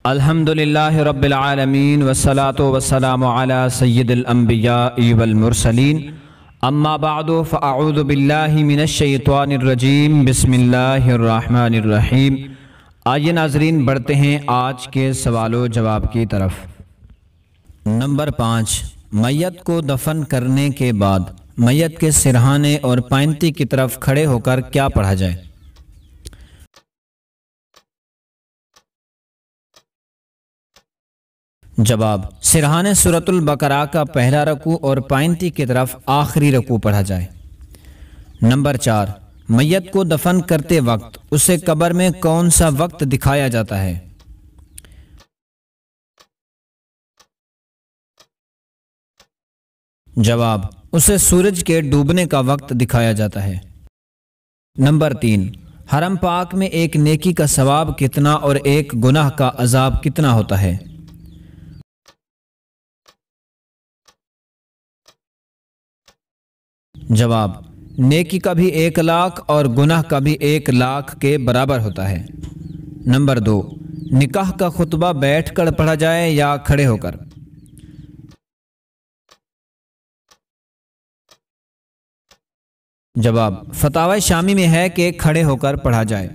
الحمدللہ رب العالمین والصلاة والسلام علی سید الانبیاء والمرسلین اما بعد فاعوذ باللہ من الشیطان الرجیم بسم اللہ الرحمن الرحیم۔ آئیے ناظرین بڑھتے ہیں آج کے سوال و جواب کی طرف۔ نمبر 5، میت کو دفن کرنے کے بعد میت کے سرہانے اور پائنتی کی طرف کھڑے ہو کر کیا پڑھا جائے؟ جواب، سرہانے سورۃ البقرہ کا پہلا رکوع اور پائنتی کی طرف آخری رکوع پڑھا جائے۔ نمبر 4، میت کو دفن کرتے وقت اسے قبر میں کون سا وقت دکھایا جاتا ہے؟ جواب، اسے سورج کے ڈوبنے کا وقت دکھایا جاتا ہے۔ نمبر 3، حرم پاک میں ایک نیکی کا ثواب کتنا اور ایک گناہ کا عذاب کتنا ہوتا ہے؟ جواب، نیکی کا بھی 1,00,000 اور گناہ کا بھی 1,00,000 کے برابر ہوتا ہے۔ نمبر 2، نکاح کا خطبہ بیٹھ کر پڑھا جائے یا کھڑے ہو کر؟ جواب، فتاوی شامی میں ہے کہ کھڑے ہو کر پڑھا جائے۔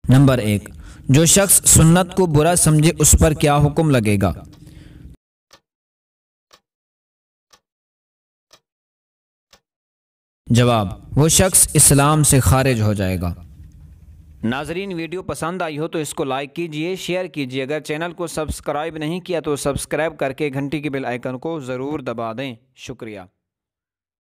نمبر 1، جو شخص سنت کو برا سمجھے اس پر کیا حکم لگے گا؟ جواب، وہ شخص اسلام سے خارج ہو جائے گا۔ ناظرین، ویڈیو پسند آئی ہو تو اس کو لائک کیجئے، شیئر کیجئے، اگر چینل کو سبسکرائب نہیں کیا تو سبسکرائب کر کے گھنٹی کی بیل آئیکن کو ضرور دبا دیں۔ شکریہ۔